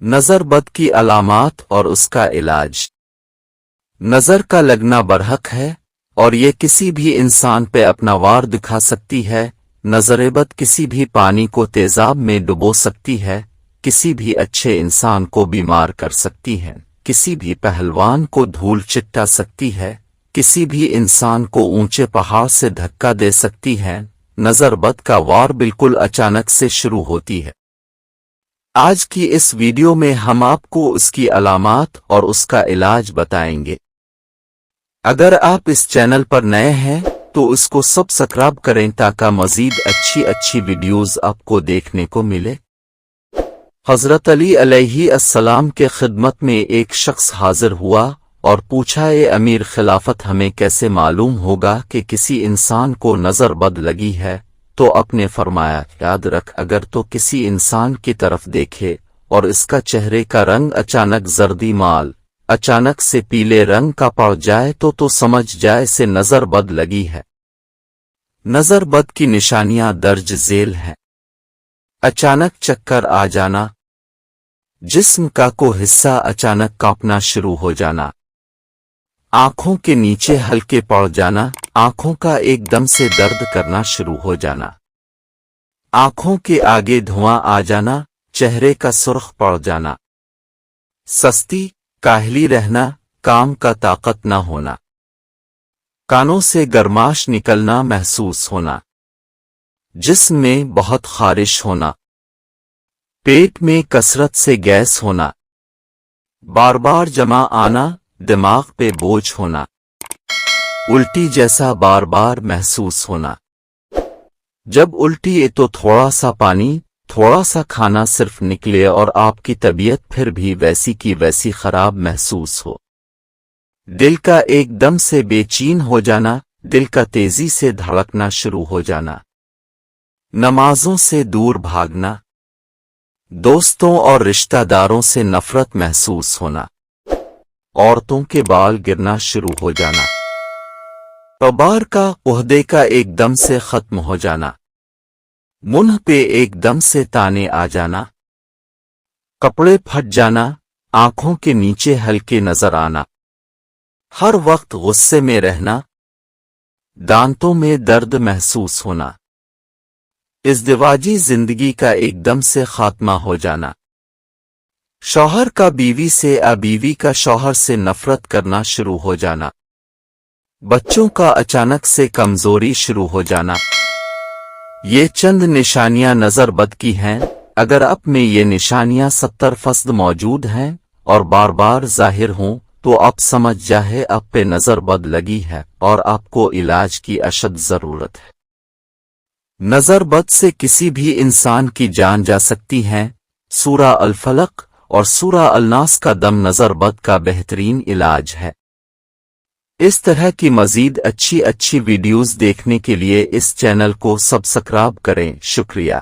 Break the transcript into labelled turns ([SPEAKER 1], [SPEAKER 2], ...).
[SPEAKER 1] نظر بد کی علامات اور اس کا علاج۔ نظر کا لگنا برحق ہے اور یہ کسی بھی انسان پہ اپنا وار دکھا سکتی ہے۔ نظر بد کسی بھی پانی کو تیزاب میں ڈبو سکتی ہے، کسی بھی اچھے انسان کو بیمار کر سکتی ہے، کسی بھی پہلوان کو دھول چٹا سکتی ہے، کسی بھی انسان کو اونچے پہاڑ سے دھکا دے سکتی ہے۔ نظر بد کا وار بالکل اچانک سے شروع ہوتی ہے۔ آج کی اس ویڈیو میں ہم آپ کو اس کی علامات اور اس کا علاج بتائیں گے۔ اگر آپ اس چینل پر نئے ہیں تو اس کو سبسکرائب کریں تاکہ مزید اچھی ویڈیوز آپ کو دیکھنے کو ملے۔ حضرت علی علیہ السلام کے خدمت میں ایک شخص حاضر ہوا اور پوچھا، اے امیر خلافت، ہمیں کیسے معلوم ہوگا کہ کسی انسان کو نظر بد لگی ہے؟ تو اپنے فرمایا، یاد رکھ، اگر تو کسی انسان کی طرف دیکھے اور اس کا چہرے کا رنگ اچانک زردی مال اچانک سے پیلے رنگ کا پڑ جائے تو سمجھ جائے سے نظر بد لگی ہے۔ نظر بد کی نشانیاں درج ذیل ہیں۔ اچانک چکر آ جانا، جسم کا کوئی حصہ اچانک کانپنا شروع ہو جانا، آنکھوں کے نیچے ہلکے پڑ جانا، آنکھوں کا ایک دم سے درد کرنا شروع ہو جانا، آنکھوں کے آگے دھواں آ جانا، چہرے کا سرخ پڑ جانا، سستی کاہلی رہنا، کام کا طاقت نہ ہونا، کانوں سے گرماش نکلنا محسوس ہونا، جسم میں بہت خارش ہونا، پیٹ میں کثرت سے گیس ہونا، بار بار جمع آنا، دماغ پہ بوجھ ہونا، الٹی جیسا بار بار محسوس ہونا۔ جب الٹی تو تھوڑا سا پانی تھوڑا سا کھانا صرف نکلے اور آپ کی طبیعت پھر بھی ویسی کی ویسی خراب محسوس ہو۔ دل کا ایک دم سے بے چین ہو جانا، دل کا تیزی سے دھڑکنا شروع ہو جانا، نمازوں سے دور بھاگنا، دوستوں اور رشتہ داروں سے نفرت محسوس ہونا، عورتوں کے بال گرنا شروع ہو جانا، کبار کا عہدے کا ایک دم سے ختم ہو جانا، منہ پہ ایک دم سے تانے آ جانا، کپڑے پھٹ جانا، آنکھوں کے نیچے ہلکے نظر آنا، ہر وقت غصے میں رہنا، دانتوں میں درد محسوس ہونا، ازدواجی زندگی کا ایک دم سے خاتمہ ہو جانا، شوہر کا بیوی سے یا بیوی کا شوہر سے نفرت کرنا شروع ہو جانا، بچوں کا اچانک سے کمزوری شروع ہو جانا۔ یہ چند نشانیاں نظر بد کی ہیں۔ اگر آپ میں یہ نشانیاں 70% موجود ہیں اور بار بار ظاہر ہوں تو آپ سمجھ جائے آپ پہ نظر بد لگی ہے اور آپ کو علاج کی اشد ضرورت ہے۔ نظر بد سے کسی بھی انسان کی جان جا سکتی ہے۔ سورہ الفلق اور سورہ الناس کا دم نظر بد کا بہترین علاج ہے۔ اس طرح کی مزید اچھی ویڈیوز دیکھنے کے لیے اس چینل کو سبسکرائب کریں۔ شکریہ۔